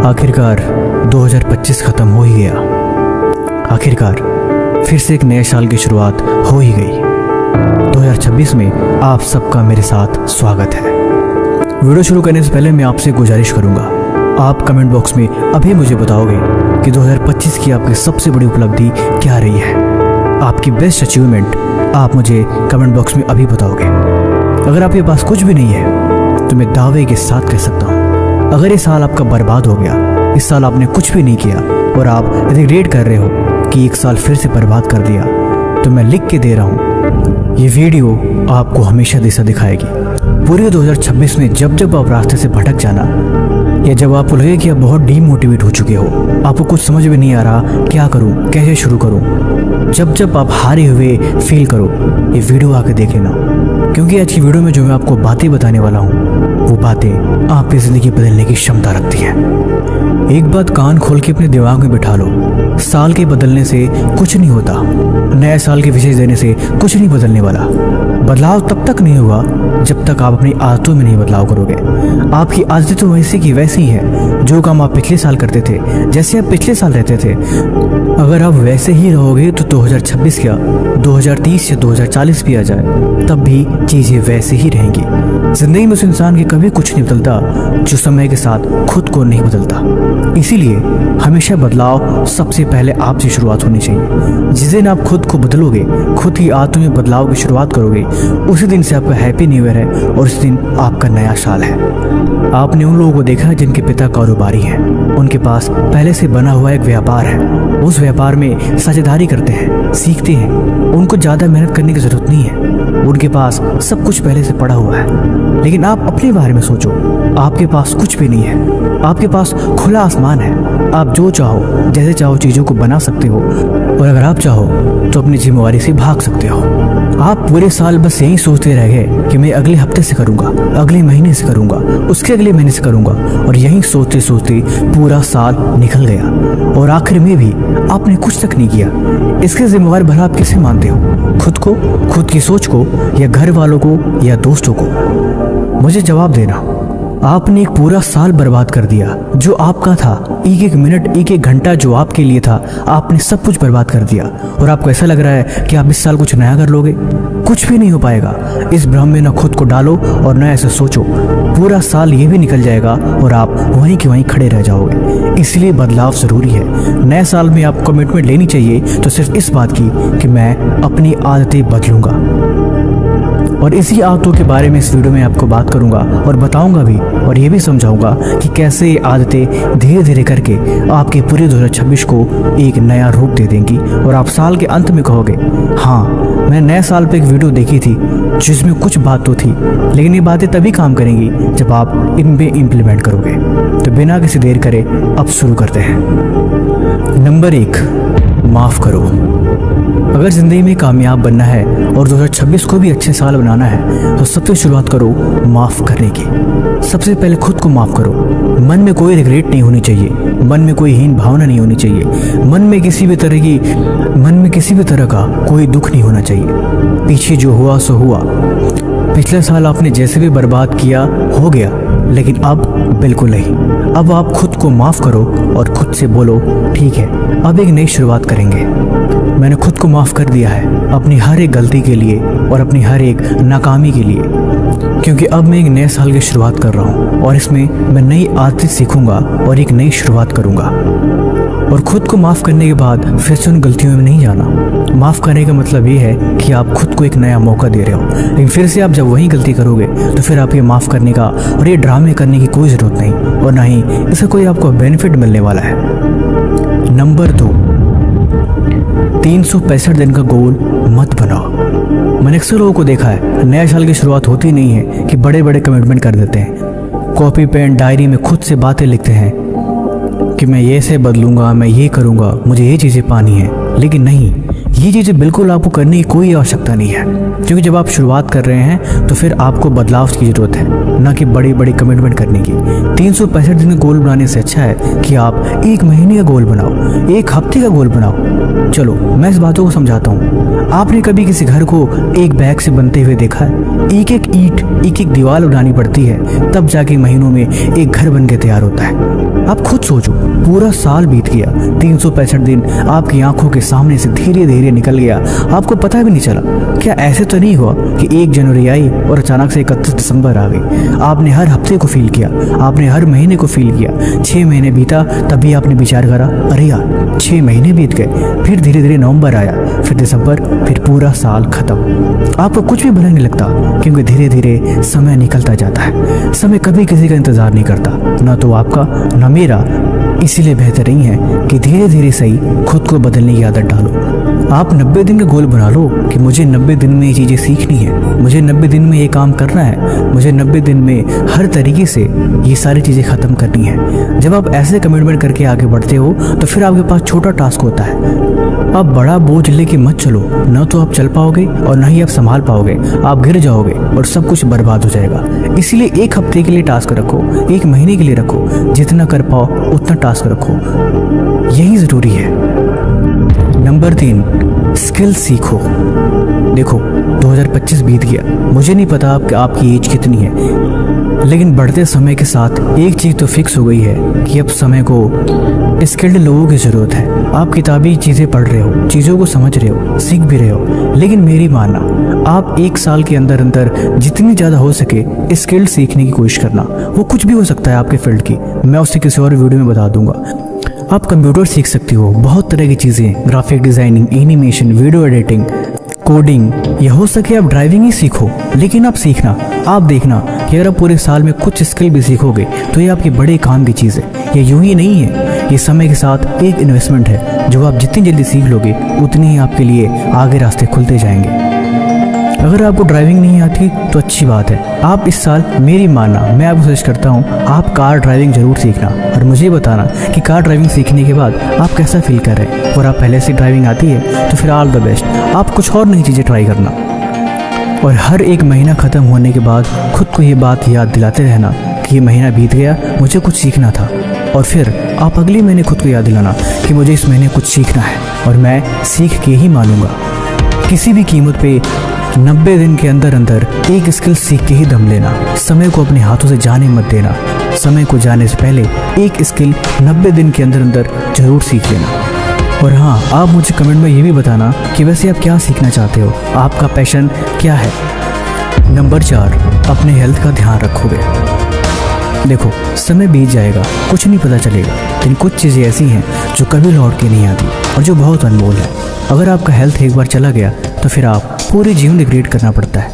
आखिरकार 2025 ख़त्म हो ही गया। आखिरकार फिर से एक नए साल की शुरुआत हो ही गई। 2026 में आप सबका मेरे साथ स्वागत है। वीडियो शुरू करने से पहले मैं आपसे गुजारिश करूंगा, आप कमेंट बॉक्स में अभी मुझे बताओगे कि 2025 की आपकी सबसे बड़ी उपलब्धि क्या रही है। आपकी बेस्ट अचीवमेंट आप मुझे कमेंट बॉक्स में अभी बताओगे। अगर आपके पास कुछ भी नहीं है तो मैं दावे के साथ कह सकता हूँ, अगर ये साल आपका बर्बाद हो गया, इस साल आपने कुछ भी नहीं किया और आप रिग्रेट कर रहे हो कि एक साल फिर से बर्बाद कर दिया, तो मैं लिख के दे रहा हूँ, ये वीडियो आपको हमेशा दिशा दिखाएगी। पूरे 2026 में जब जब आप रास्ते से भटक जाना या जब आपको लगे कि आप बहुत डीमोटिवेट हो चुके हो, आपको कुछ समझ में नहीं आ रहा क्या करूं, कैसे शुरू करूं, जब जब आप हारे हुए फील करो, ये वीडियो आके देख लेना, क्योंकि आज की वीडियो में जो मैं आपको बातें बताने वाला हूँ वो बातें आपकी ज़िंदगी बदलने की क्षमता रखती है। एक बात कान खोल के अपने दिमाग में बिठा लो, साल के बदलने से कुछ नहीं होता, नए साल के विशेष देने से कुछ नहीं बदलने वाला। बदलाव तब तक नहीं होगा जब तक आप अपनी आदतों में नहीं बदलाव करोगे। आपकी आदतें तो वैसी की वैसी हैं, जो काम आप पिछले साल करते थे, जैसे आप पिछले साल रहते थे, अगर आप वैसे ही रहोगे तो 2026 क्या 2030 या 2040 भी आ जाए तब भी चीज़ें वैसे ही रहेंगी। जिंदगी में उस इंसान के कभी कुछ नहीं बदलता जो समय के साथ खुद को नहीं बदलता। इसीलिए हमेशा बदलाव सबसे पहले आपसे शुरुआत होनी चाहिए। जिस दिन आप खुद को बदलोगे, खुद की आदतों में बदलाव की शुरुआत करोगे, उसी दिन से आपका हैप्पी न्यू ईयर है और उस दिन आपका नया साल है। आपने उन लोगों को देखा है जिनके पिता कारोबारी हैं, उनके पास पहले से बना हुआ एक व्यापार है, उस व्यापार में साझेदारी करते हैं, सीखते हैं, उनको ज़्यादा मेहनत करने की ज़रूरत नहीं है, उनके पास सब कुछ पहले से पड़ा हुआ है। लेकिन आप अपने बारे में सोचो, आपके पास कुछ भी नहीं है, आपके पास खुला आसमान है, आप जो चाहो जैसे चाहो चीज़ों को बना सकते हो और अगर आप चाहो तो अपनी जिम्मेवारी से भाग सकते हो। आप पूरे साल बस यही सोचते रह गए कि मैं अगले हफ्ते से करूँगा, अगले महीने से करूँगा, उसके अगले महीने से करूँगा, और यही सोचते सोचते पूरा साल निकल गया और आखिर में भी आपने कुछ तक नहीं किया। इसके जिम्मेवार भला आप किसे मानते हो, खुद को, खुद की सोच को, या घर वालों को, या दोस्तों को? मुझे जवाब देना। आपने एक पूरा साल बर्बाद कर दिया जो आपका था, एक एक मिनट, एक एक घंटा जो आपके लिए था, आपने सब कुछ बर्बाद कर दिया और आपको ऐसा लग रहा है कि आप इस साल कुछ नया कर लोगे। कुछ भी नहीं हो पाएगा। इस भ्रम में ना खुद को डालो और ना ऐसे सोचो, पूरा साल ये भी निकल जाएगा और आप वहीं के वहीं खड़े रह जाओगे। इसलिए बदलाव ज़रूरी है। नए साल में आपको कमिटमेंट लेनी चाहिए तो सिर्फ इस बात की कि मैं अपनी आदतें बदलूंगा, और इसी आदतों के बारे में इस वीडियो में आपको बात करूंगा और बताऊंगा भी, और ये भी समझाऊंगा कि कैसे ये आदतें धीरे धीरे करके आपके पूरे 2026 को एक नया रूप दे देंगी और आप साल के अंत में कहोगे, हाँ मैंने नए साल पे एक वीडियो देखी थी जिसमें कुछ बात तो थी, लेकिन ये बातें तभी काम करेंगी जब आप इनमें इम्प्लीमेंट करोगे। तो बिना किसी देर करे अब शुरू करते हैं। नंबर 1, माफ़ करो। अगर ज़िंदगी में कामयाब बनना है और 2026 को भी अच्छे साल बनाना है तो सबसे शुरुआत करो माफ़ करने की। सबसे पहले खुद को माफ़ करो। मन में कोई रिग्रेट नहीं होनी चाहिए, मन में कोई हीन भावना नहीं होनी चाहिए, मन में किसी भी तरह का कोई दुख नहीं होना चाहिए। पीछे जो हुआ सो हुआ, पिछले साल आपने जैसे भी बर्बाद किया हो गया, लेकिन अब बिल्कुल नहीं। अब आप खुद को माफ़ करो और खुद से बोलो, ठीक है अब एक नई शुरुआत करेंगे। मैंने खुद को माफ़ कर दिया है अपनी हर एक गलती के लिए और अपनी हर एक नाकामी के लिए, क्योंकि अब मैं एक नए साल की शुरुआत कर रहा हूँ और इसमें मैं नई आदतें सीखूंगा और एक नई शुरुआत करूँगा। और खुद को माफ़ करने के बाद फिर से उन गलतियों में नहीं जाना। माफ़ करने का मतलब ये है कि आप खुद को एक नया मौका दे रहे हो, लेकिन फिर से आप जब वही गलती करोगे तो फिर आप ये माफ़ करने का और ये ड्रामे करने की कोई ज़रूरत नहीं, और ना ही इसका कोई आपको बेनिफिट मिलने वाला है। नंबर 2, 365 दिन का गोल मत बनाओ। मैंने अक्सर लोगों को देखा है, नए साल की शुरुआत होती नहीं है कि बड़े बड़े कमिटमेंट कर देते हैं, कॉपी पेन डायरी में खुद से बातें लिखते हैं कि मैं ये से बदलूंगा, मैं ये करूंगा, मुझे ये चीज़ें पानी है। लेकिन नहीं, ये चीज़ें बिल्कुल आपको करने की कोई आवश्यकता नहीं है, क्योंकि जब आप शुरुआत कर रहे हैं तो फिर आपको बदलाव की ज़रूरत है, ना कि बड़ी बड़ी कमिटमेंट करने की। 365 दिन का गोल बनाने से अच्छा है कि आप एक महीने का गोल बनाओ, एक हफ्ते का गोल बनाओ। चलो मैं इस बातों को समझाता हूँ। आपने कभी किसी घर को एक बैग से बनते हुए देखा है? एक एक ईंट, एक एक दीवार बनानी पड़ती है, तब जाके महीनों में एक घर बन के तैयार होता है। आप खुद सोचो, पूरा साल बीत गया, 365 दिन आपकी आंखों के सामने से धीरे धीरे निकल गया, आपको पता भी नहीं चला। क्या ऐसे तो नहीं हुआ कि 1 जनवरी आई और अचानक से 31 दिसंबर आ गई? आपने हर हफ्ते को फील किया, आपने हर महीने को फील किया। 6 महीने बीता, तभी आपने विचार करा, अरे यार 6 महीने बीत गए। फिर धीरे धीरे नवंबर आया, फिर दिसंबर, फिर पूरा साल खत्म। आपको कुछ भी भला नहीं लगता, क्योंकि धीरे धीरे समय निकलता जाता है। समय कभी किसी का इंतजार नहीं करता, ना तो आपका ना मेरा। इसीलिए बेहतर नहीं है कि धीरे धीरे सही खुद को बदलने की आदत डालो। आप 90 दिन का गोल बना लो कि मुझे 90 दिन में ये चीज़ें सीखनी है, मुझे 90 दिन में ये काम करना है, मुझे 90 दिन में हर तरीके से ये सारी चीज़ें ख़त्म करनी है। जब आप ऐसे कमिटमेंट करके आगे बढ़ते हो तो फिर आपके पास छोटा टास्क होता है। आप बड़ा बोझ लेके मत चलो, ना तो आप चल पाओगे और ना ही आप संभाल पाओगे। आप गिर जाओगे और सब कुछ बर्बाद हो जाएगा। इसलिए 1 हफ्ते के लिए टास्क रखो, 1 महीने के लिए रखो, जितना कर पाओ उतना टास्क रखो, यही ज़रूरी है। नंबर 3, स्किल सीखो। देखो 2025 बीत गया, मुझे नहीं पता आपकी एज कितनी है, लेकिन बढ़ते समय के साथ एक चीज़ तो फिक्स हो गई है कि अब समय को स्किल्ड लोगों की ज़रूरत है। आप किताबी चीज़ें पढ़ रहे हो, चीज़ों को समझ रहे हो, सीख भी रहे हो, लेकिन मेरी मानना, आप 1 साल के अंदर अंदर जितनी ज़्यादा हो सके स्किल्ड सीखने की कोशिश करना। वो कुछ भी हो सकता है आपके फील्ड की, मैं उससे किसी और वीडियो में बता दूंगा। आप कंप्यूटर सीख सकते हो, बहुत तरह की चीज़ें, graphic designing, animation, video editing, coding, या हो सके आप ड्राइविंग ही सीखो। लेकिन आप सीखना, आप देखना कि अगर आप पूरे साल में कुछ स्किल भी सीखोगे तो ये आपके बड़े काम की चीज़ है। ये यूं ही नहीं है, ये समय के साथ एक इन्वेस्टमेंट है। जो आप जितनी जल्दी सीख लोगे उतनी ही आपके लिए आगे रास्ते खुलते जाएंगे। अगर आपको ड्राइविंग नहीं आती तो अच्छी बात है, आप इस साल, मेरी मानना, मैं आपको सजेस्ट करता हूँ, आप कार ड्राइविंग जरूर सीखना और मुझे बताना कि कार ड्राइविंग सीखने के बाद आप कैसा फील कर रहे हैं। और आप पहले से ड्राइविंग आती है तो फिर ऑल द बेस्ट, आप कुछ और नई चीज़ें ट्राई करना। और हर एक महीना ख़त्म होने के बाद खुद को ये बात याद दिलाते रहना कि ये महीना बीत गया, मुझे कुछ सीखना था। और फिर आप अगले महीने खुद को याद दिलाना कि मुझे इस महीने कुछ सीखना है और मैं सीख के ही मानूंगा। किसी भी कीमत पे 90 दिन के अंदर अंदर एक स्किल सीख के ही दम लेना। समय को अपने हाथों से जाने मत देना। समय को जाने से पहले एक स्किल 90 दिन के अंदर अंदर जरूर सीख लेना। और हाँ, आप मुझे कमेंट में ये भी बताना कि वैसे आप क्या सीखना चाहते हो, आपका पैशन क्या है। नंबर 4, अपने हेल्थ का ध्यान रखोगे। देखो समय बीत जाएगा, कुछ नहीं पता चलेगा, लेकिन कुछ चीज़ें ऐसी हैं जो कभी लौट के नहीं आती और जो बहुत अनमोल है। अगर आपका हेल्थ एक बार चला गया तो फिर आप पूरे जीवन रिग्रेट करना पड़ता है।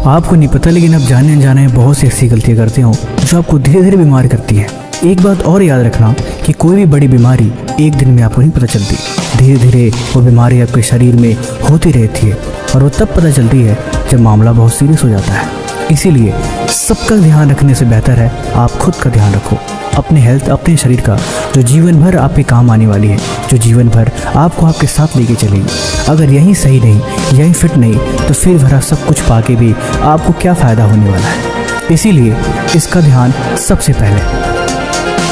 आपको नहीं पता, लेकिन आप जाने अनजाने बहुत सी ऐसी गलतियाँ करते हो जो आपको धीरे धीरे बीमार करती है। एक बात और याद रखना कि कोई भी बड़ी बीमारी एक दिन में आपको नहीं पता चलती, धीरे धीरे वो बीमारी आपके शरीर में होती रहती है और वो तब पता चलती है जब मामला बहुत सीरियस हो जाता है। इसीलिए सबका ध्यान रखने से बेहतर है आप खुद का ध्यान रखो, अपने हेल्थ, अपने शरीर का, जो जीवन भर आपके काम आने वाली है, जो जीवन भर आपको आपके साथ लेके चलेगी। अगर यही सही नहीं, यही फिट नहीं, तो फिर भरा सब कुछ पाके भी आपको क्या फ़ायदा होने वाला है। इसीलिए इसका ध्यान सबसे पहले।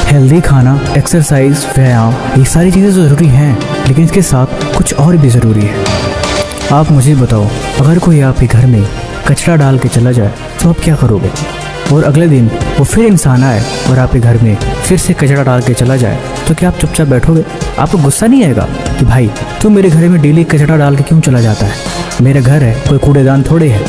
हेल्दी खाना, एक्सरसाइज, व्यायाम, ये सारी चीज़ें ज़रूरी हैं, लेकिन इसके साथ कुछ और भी ज़रूरी है। आप मुझे बताओ, अगर कोई आपके घर में कचरा डाल के चला जाए तो आप क्या करोगे? और अगले दिन वो फिर इंसान आए और आपके घर में फिर से कचरा डाल के चला जाए तो क्या आप चुपचाप बैठोगे? आपको गुस्सा नहीं आएगा कि भाई तू मेरे घर में डेली कचरा डाल के क्यों चला जाता है? मेरा घर है, कोई कूड़ेदान थोड़े है।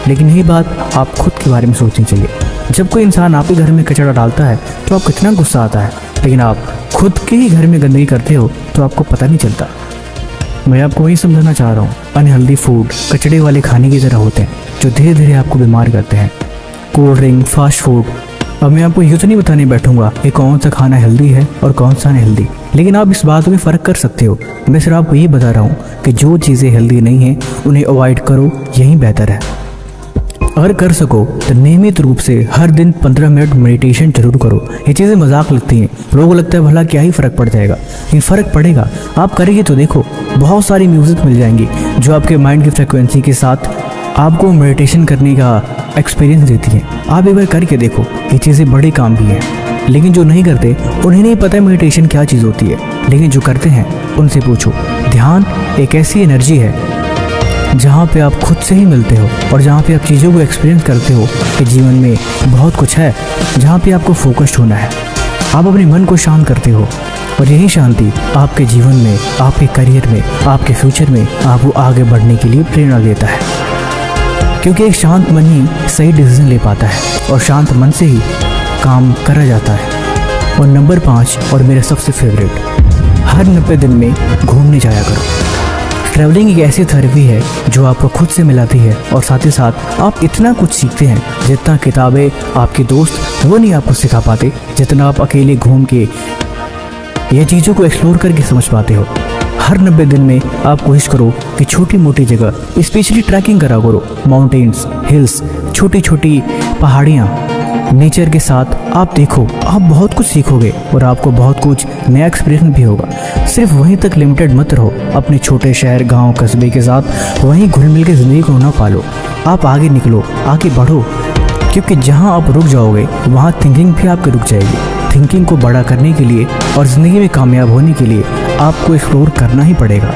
लेकिन यही बात आप खुद के बारे में सोचनी चाहिए। जब कोई इंसान आपके घर में कचरा डालता है तो आप कितना गुस्सा आता है, लेकिन आप खुद के ही घर में गंदगी करते हो तो आपको पता नहीं चलता। मैं आपको वही समझाना चाह रहा हूँ, अनहेल्दी फूड कचड़े वाले खाने की तरह होते हैं जो धीरे धीरे आपको बीमार करते हैं। Cold drink, fast food. अब मैं आपको यूँ तो नहीं बताने बैठूंगा कि कौन सा खाना हेल्दी है और कौन सा अनहेल्दी, लेकिन आप इस बात में फ़र्क कर सकते हो। मैं सिर्फ आपको ये बता रहा हूँ कि जो चीज़ें हेल्दी नहीं हैं उन्हें अवॉइड करो, यही बेहतर है। अगर कर सको तो नियमित रूप से हर दिन 15 मिनट मेडिटेशन जरूर करो। ये चीज़ें मजाक लगती हैं, लोगों को लगता है भला क्या ही फ़र्क पड़ जाएगा, लेकिन फ़र्क पड़ेगा। आप करेंगे तो देखो, बहुत सारी म्यूज़िक मिल जाएंगी जो आपके माइंड की फ्रिक्वेंसी के साथ आपको मेडिटेशन करने का एक्सपीरियंस देती है। आप एक बार करके देखो, ये चीज़ें बड़े काम की हैं। लेकिन जो नहीं करते उन्हें नहीं पता मेडिटेशन क्या चीज़ होती है, लेकिन जो करते हैं उनसे पूछो। ध्यान एक ऐसी एनर्जी है जहाँ पे आप खुद से ही मिलते हो और जहाँ पे आप चीज़ों को एक्सपीरियंस करते हो कि जीवन में बहुत कुछ है जहाँ पे आपको फोकस्ड होना है। आप अपने मन को शांत करते हो और यही शांति आपके जीवन में, आपके करियर में, आपके फ्यूचर में आपको आगे बढ़ने के लिए प्रेरणा देता है। क्योंकि एक शांत मन ही सही डिसीजन ले पाता है और शांत मन से ही काम करा जाता है। और नंबर 5 और मेरा सबसे फेवरेट, हर 90 दिन में घूमने जाया करो। ट्रैवलिंग एक ऐसी थेरेपी है जो आपको खुद से मिलाती है और साथ ही साथ आप इतना कुछ सीखते हैं जितना किताबें, आपके दोस्त वो नहीं आपको सिखा पाते, जितना आप अकेले घूम के ये चीज़ों को एक्सप्लोर करके समझ पाते हो। हर 90 दिन में आप कोशिश करो कि छोटी मोटी जगह स्पेशली ट्रैकिंग करा करो, माउंटेन्स, हिल्स, छोटी छोटी पहाड़ियाँ, नेचर के साथ आप देखो, आप बहुत कुछ सीखोगे और आपको बहुत कुछ नया एक्सपीरियंस भी होगा। सिर्फ वहीं तक लिमिटेड मत रहो, अपने छोटे शहर, गांव, कस्बे के साथ वहीं घुल मिल के ज़िंदगी को ना पालो। आप आगे निकलो, आगे बढ़ो, क्योंकि जहां आप रुक जाओगे वहां थिंकिंग भी आपकी रुक जाएगी। थिंकिंग को बड़ा करने के लिए और ज़िंदगी में कामयाब होने के लिए आपको एक्सप्लोर करना ही पड़ेगा।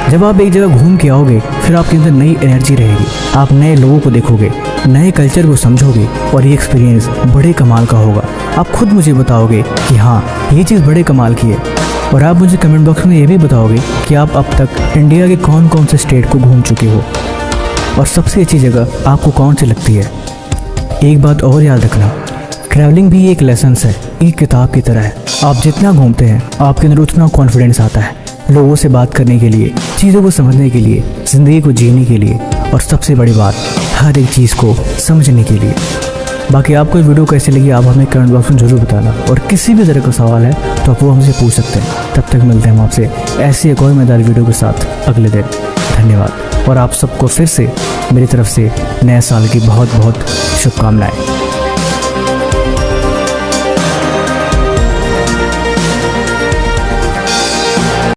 जब आप एक जगह घूम के आओगे फिर आपके अंदर नई एनर्जी रहेगी, आप नए लोगों को देखोगे, नए कल्चर को समझोगे और ये एक्सपीरियंस बड़े कमाल का होगा। आप खुद मुझे बताओगे कि हाँ ये चीज़ बड़े कमाल की है। और आप मुझे कमेंट बॉक्स में ये भी बताओगे कि आप अब तक इंडिया के कौन कौन से स्टेट को घूम चुके हो और सबसे अच्छी जगह आपको कौन सी लगती है। एक बात और याद रखना, ट्रैवलिंग भी एक लेसन है, एक किताब की तरह है। आप जितना घूमते हैं आपके अंदर उतना कॉन्फिडेंस आता है लोगों से बात करने के लिए, चीज़ों को समझने के लिए, ज़िंदगी को जीने के लिए और सबसे बड़ी बात हर एक चीज़ को समझने के लिए। बाकी आपको ये वीडियो कैसी लगी आप हमें कमेंट बॉक्स में ज़रूर बताना और किसी भी तरह का सवाल है तो आप वो हमसे पूछ सकते हैं। तब तक मिलते हैं हम आपसे ऐसी एक और मज़ेदार वीडियो के साथ अगले दिन। धन्यवाद और आप सबको फिर से मेरी तरफ से नए साल की बहुत बहुत शुभकामनाएं।